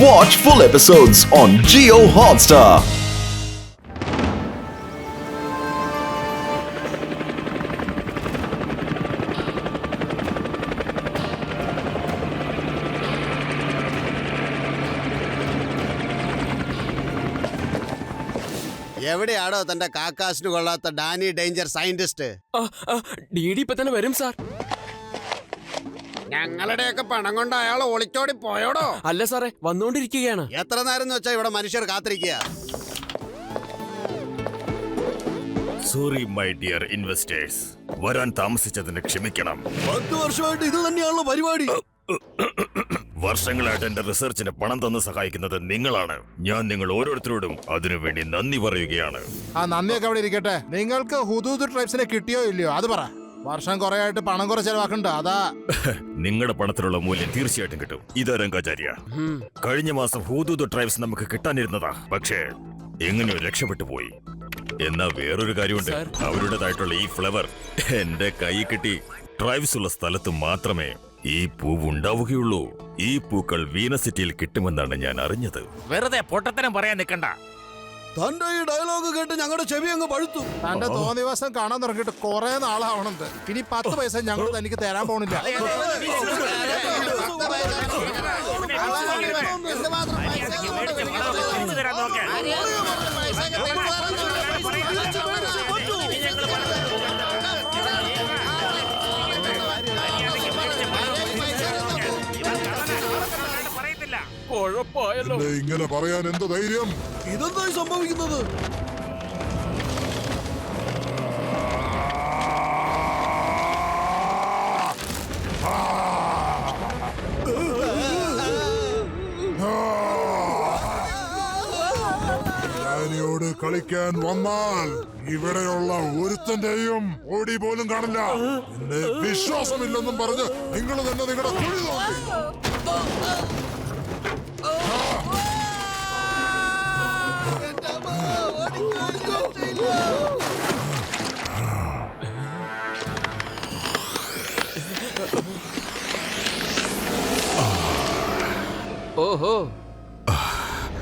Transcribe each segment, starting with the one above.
Watch full episodes on Jio Hotstar. എവിടെയാണോ തന്റെ കാക്കാശിന് കൊള്ളാത്ത ഡാനി ഡേഞ്ചർ സയന്റിസ്റ്റ്? DD ഇപ്പൊ തന്നെ വരും സാർ. ഞങ്ങളുടെയൊക്കെ പണം കൊണ്ട് അയാൾ ഒളിച്ചോടി പോയോടോ? അല്ല സാറേ, വന്നുകൊണ്ടിരിക്കുകയാണ്. എത്ര നേരം വെച്ചാ ഇവിടെ മനുഷ്യർ കാത്തിരിക്കുക? സോറി മൈ ഡിയർ ഇൻവെസ്റ്റേഴ്സ്, വരാൻ താമസിച്ചതിന് ക്ഷമിക്കണം. 10 വർഷമായിട്ട് ഇത് തന്നെയാണല്ലോ പരിപാടി. വർഷങ്ങളായിട്ട് എന്റെ റിസർച്ചിന് പണം തന്ന് സഹായിക്കുന്നത് നിങ്ങളാണ്. ഞാൻ നിങ്ങൾ ഓരോരുത്തരോടും അതിനുവേണ്ടി നന്ദി പറയുകയാണ്. ആ നന്ദിയൊക്കെ അവിടെ ഇരിക്കട്ടെ. നിങ്ങൾക്ക് ഹുദൂദ് ട്രൈബ്സിനെ കിട്ടിയോ ഇല്ലയോ അത് പറ. വർഷം കുറെ ആയിട്ട് പണം കുറെ ചെലവാക്കണ്ട, അതാ. നിങ്ങളുടെ പണത്തിനുള്ള മൂല്യം തീർച്ചയായിട്ടും കിട്ടും. ഇതാ രംഗാചാര്യ, കഴിഞ്ഞ മാസം ഹുദൂദ് ട്രൈബ്സ് നമുക്ക് കിട്ടാനിരുന്നതാ, പക്ഷേ എങ്ങനെയോ രക്ഷപ്പെട്ടു പോയി. എന്നാ വേറൊരു കാര്യമുണ്ട്, അവരുടേതായിട്ടുള്ള ഈ ഫ്ലവർ എന്റെ കൈ കിട്ടി. ട്രൈബ്സ് ഉള്ള സ്ഥലത്ത് മാത്രമേ ഈ പൂവ് ഉണ്ടാവുകയുള്ളൂ. ഈ പൂക്കൾ വീനസിറ്റിയിൽ കിട്ടുമെന്നാണ് ഞാൻ അറിഞ്ഞത്. വെറുതെ പൊട്ടത്തരം പറയാൻ നിൽക്കണ്ട. തന്റെ ഈ ഡയലോഗ് കേട്ട് ഞങ്ങളുടെ ചെവി അങ്ങ് പഴുത്തു. തന്റെ തോന്നിവാസം കാണാൻ തുടങ്ങിയിട്ട് കുറെ നാളാവണത്. ഇനി 10 പൈസ ഞങ്ങൾ തനിക്ക് തരാൻ പോണില്ല. ഇങ്ങനെ പറയാൻ എന്ത് ധൈര്യം? ഇതെന്തായി സംഭവിക്കുന്നത്? ഞാനിയോട് കളിക്കാൻ വന്നാൽ ഇവിടെയുള്ള ഒരുത്തന്റെയും ഓടി പോലും കാണില്ല. എന്നെ വിശ്വാസമില്ലെന്നും പറഞ്ഞ് നിങ്ങൾ തന്നെ നിങ്ങളുടെ കുഴി നോക്കി. ഓഹോ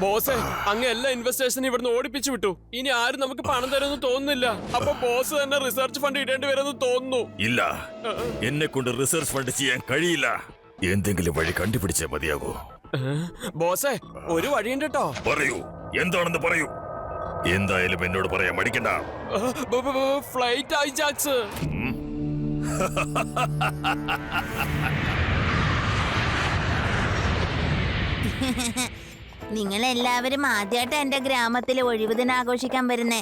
ബോസേ, അങ്ങ് എല്ലാ ഇൻവെസ്റ്റേഴ്സിനും ഇവിടുന്ന് ഓടിപ്പിച്ചു വിട്ടു. ഇനി ആരും നമുക്ക് പണം തരുമെന്ന് തോന്നുന്നില്ല. അപ്പൊ ബോസ് തന്നെ റിസർച്ച് ഫണ്ട് ഇടേണ്ടി വരുമെന്ന് തോന്നുന്നു. ഇല്ല, എന്നെ കൊണ്ട് റിസർച്ച് ഫണ്ട് ചെയ്യാൻ കഴിയില്ല. എന്തെങ്കിലും വഴി കണ്ടുപിടിച്ചേ മതിയാകൂ. ബോസേ, ഒരു വഴിയുണ്ട് കേട്ടോ. പറയൂ, എന്താണെന്ന് പറയൂ. എന്തായാലും എന്നോട് പറയാൻ മടിക്കണ്ട. Flight hijacks. നിങ്ങളെല്ലാവരും ആദ്യമായിട്ട് എന്റെ ഗ്രാമത്തിലെ ഒഴിവ് ദിനം ആഘോഷിക്കാൻ വരുന്നേ.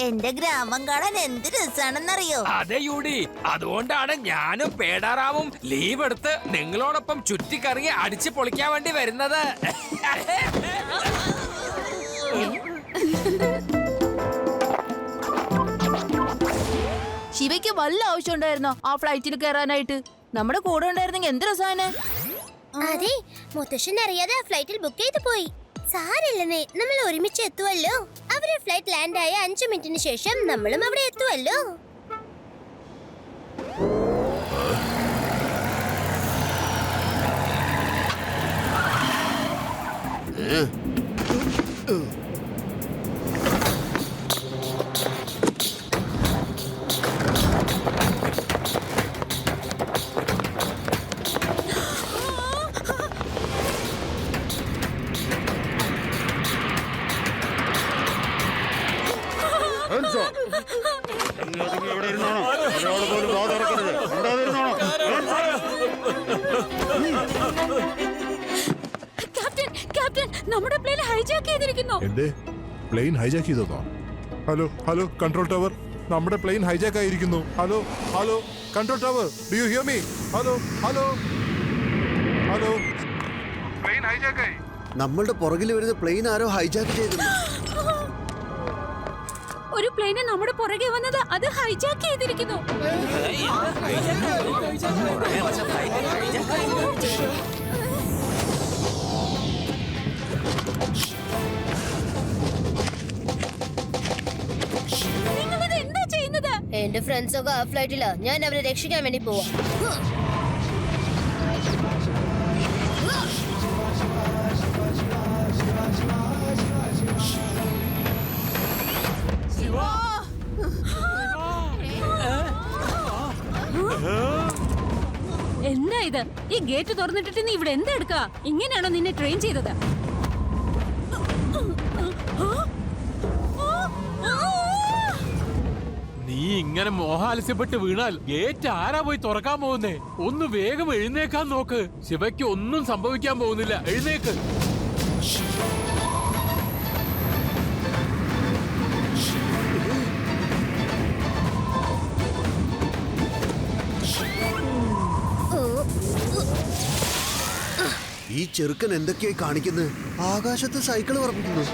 എന്റെ ഗ്രാമം കാണാൻ എന്ത് രസാണെന്നറിയോ? അതെ യൂടി, അതുകൊണ്ടാണ് ഞാനും പേടാറാവും ലീവ് എടുത്ത് നിങ്ങളോടൊപ്പം ചുറ്റിക്കറങ്ങി അടിച്ചു പൊളിക്കാൻ വേണ്ടി വരുന്നത്. ശിവയ്ക്ക് വല്ല ആവശ്യം ഉണ്ടായിരുന്നോ ആ ഫ്ലൈറ്റിൽ കയറാനായിട്ട്? നമ്മുടെ കൂടെ ഉണ്ടായിരുന്നെങ്കിൽ എന്ത് രസാണ്. അതെ, മുത്തശ്ശൻ അറിയാതെ ഫ്ലൈറ്റിൽ ബുക്ക് ചെയ്ത് പോയി. സാരില്ലെന്നേ, നമ്മൾ ഒരുമിച്ച് എത്തുവല്ലോ. അവരുടെ ഫ്ലൈറ്റ് ലാൻഡ് ആയ 5 മിനിറ്റിന് ശേഷം നമ്മളും അവിടെ എത്തുവല്ലോ. നമ്മുടെ പ്ലെയിൻ ഹൈജാക്ക് ചെയ്തിരിക്കുന്നു. എന്റെ പ്ലെയിൻ ഹൈജാക്ക് ചെയ്തോ? ഹലോ ഹലോ കൺട്രോൾ ടവർ, നമ്മുടെ പ്ലെയിൻ ഹൈജാക്ക് ആയിരിക്കുന്നു. Hello hello control tower, do you hear me? Hello hello hello. Plane hijack ആയി. നമ്മളുടെ പുറകിൽ വരുന്ന പ്ലെയിൻ ആരോ ഹൈജാക്ക് ചെയ്തു. ഒരു പ്ലെയിന് നമ്മുടെ പുറകെ വന്നത് അത് ഹൈജാക്ക് ചെയ്തിരിക്കുന്നു. എന്റെ ഫ്രണ്ട്സ് ഒക്കെ ആ ഫ്ലൈറ്റിലാ. ഞാൻ അവരെ രക്ഷിക്കാൻ വേണ്ടി പോവാ. ഇത്? ഈ ഗേറ്റ് തുറന്നിട്ടിട്ട് നീ ഇവിടെ എന്താ എടുക്കാ? ഇങ്ങനെയാണോ നിന്നെ ട്രെയിൻ ചെയ്തത്? നീ ഇങ്ങനെ മോഹാലസ്യപ്പെട്ട് വീണാൽ ഗേറ്റ് ആരാ പോയി തുറക്കാൻ പോകുന്നേ? ഒന്ന് വേഗം എഴുന്നേക്കാൻ നോക്ക്. ശിവയ്ക്ക് ഒന്നും സംഭവിക്കാൻ പോകുന്നില്ല. എഴുന്നേക്ക്. ഈ ചെറുക്കൻ എന്തൊക്കെയായി കാണിക്കുന്നത്? ആകാശത്ത് സൈക്കിൾ പറപ്പിക്കുന്നു.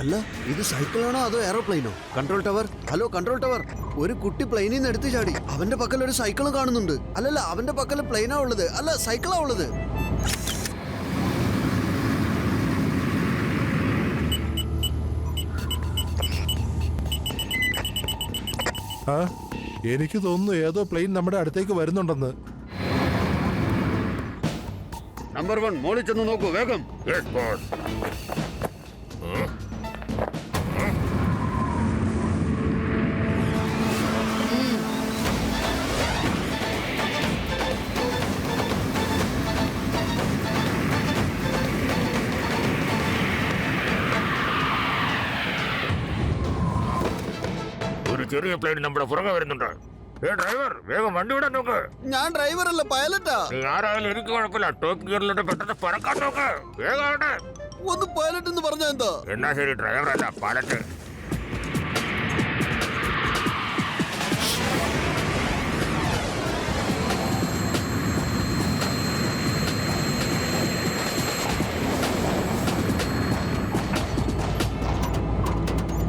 അല്ല, ഇത് സൈക്കിളാണോ അതോ എയറോപ്ലെയിനോ? Control tower, hello control tower. ഒരു കുട്ടി പ്ലെയിനിൽ നിന്ന് എടുത്ത് ചാടി. അവന്റെ പക്കൽ ഒരു സൈക്കിൾ കാണുന്നുണ്ട്. അല്ലല്ല, അവന്റെ പക്കൽ പ്ലെയിനാ ഉള്ളത്, അല്ല സൈക്കിളാ ഉള്ളത്. ആ എനിക്ക് തോന്നുന്നു ഏതോ പ്ലെയിൻ നമ്മുടെ അടുത്തേക്ക് വരുന്നുണ്ടെന്ന്. നമ്പർ 1 മോളിൽ ചെന്ന് നോക്കൂ വേഗം. ഒരു ചെറിയ പ്ലെയിൻ നമ്മുടെ പുറകെ വരുന്നുണ്ട്. ഡ്രൈവർ, വേഗം വണ്ടി വിടാൻ നോക്ക്. ഞാൻ ഡ്രൈവർ അല്ല, പൈലറ്റാ. നീ ആരായാലും എനിക്ക് കുഴപ്പമില്ല. ടോപ്പ് ഗിയറിലോട്ട് പെട്ടെന്ന് പറക്കാൻ നോക്ക്. വേഗം. ഒന്ന് പൈലറ്റ് എന്ന് പറഞ്ഞാ എന്താ? എന്നാ ശരി, ഡ്രൈവർ അല്ല പൈലറ്റ്.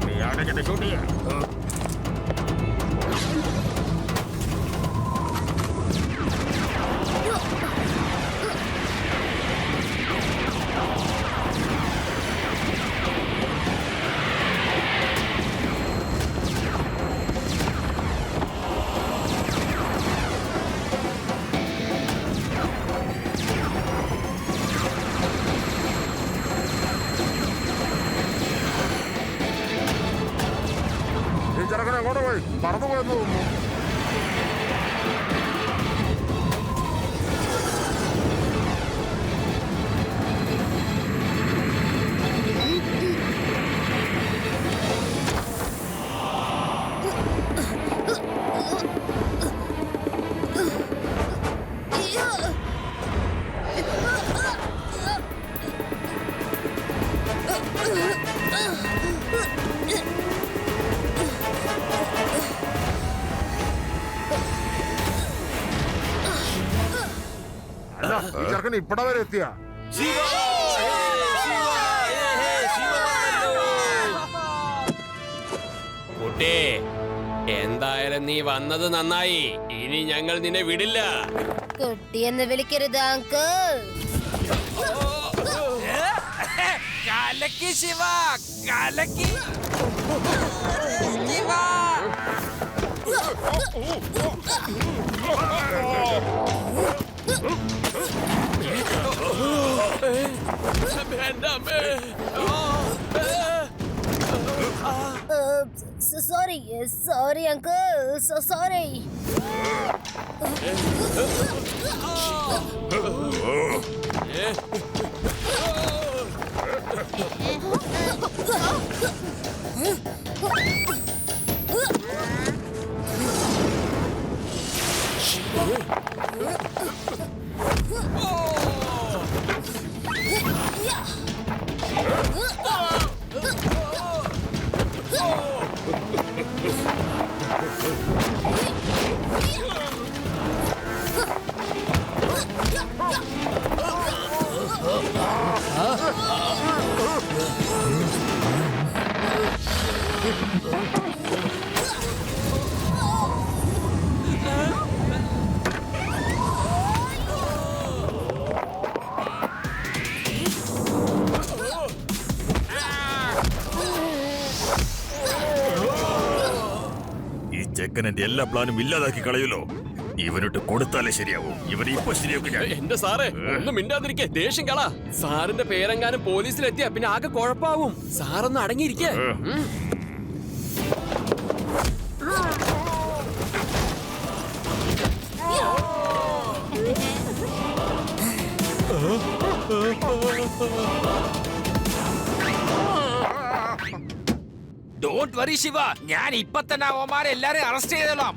നീ അവിടെ ചെന്ന് ഷൂട്ട് ചെയ്യാം. ഈ ചെറുക്കൻ എങ്ങോട്ട് പോയി? പറന്നു പോയെന്ന് തോന്നുന്നു. ഈ ചെറുക്കൻ ഇപ്പടെ വരെ എത്തിയാ? കുട്ടി, എന്തായാലും നീ വന്നത് നന്നായി. ഇനി ഞങ്ങൾ നിന്നെ വിടില്ല. കുട്ടിയെന്ന് വിളിക്കരുത് അങ്കിൾ. കലക്കി ശിവ, കലക്കി ശിവ. എന്റെ അമ്മേ. Sorry uncle, sorry. ഈ ചെക്കൻ എന്റെ എല്ലാ പ്ലാനും ഇല്ലാതാക്കി കളയുമല്ലോ. ഇവനിട്ട് കൊടുത്താലേ ശരിയാവും. ഇവനെ ഇപ്പൊ ശരിയാക്കും ഞാൻ. എന്റെ സാറേ ഒന്നും മിണ്ടാതിരിക്കേ, ദേഷ്യം കളാ. സാറിന്റെ പേരെങ്ങാനും പോലീസിലെത്തിയാ പിന്നെ ആകെ കുഴപ്പാവും. സാറൊന്ന് അടങ്ങിയിരിക്കേ. ഡോണ്ട് വറി ശിവ, ഞാൻ ഇപ്പൊ തന്നെ അവന്മാരെ എല്ലാരും അറസ്റ്റ് ചെയ്തോളാം.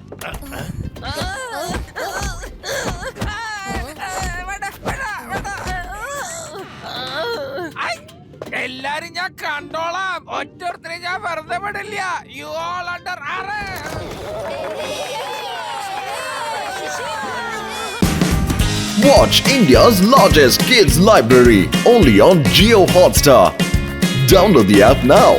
എല്ലാരും ഞാൻ കണ്ടോളാം. ഒറ്റൊരുത്തരെ ഞാൻ വെറുതെ വിടില്ല. You all under arrest. Watch India's largest kids library only on Jio Hotstar. Download the app now.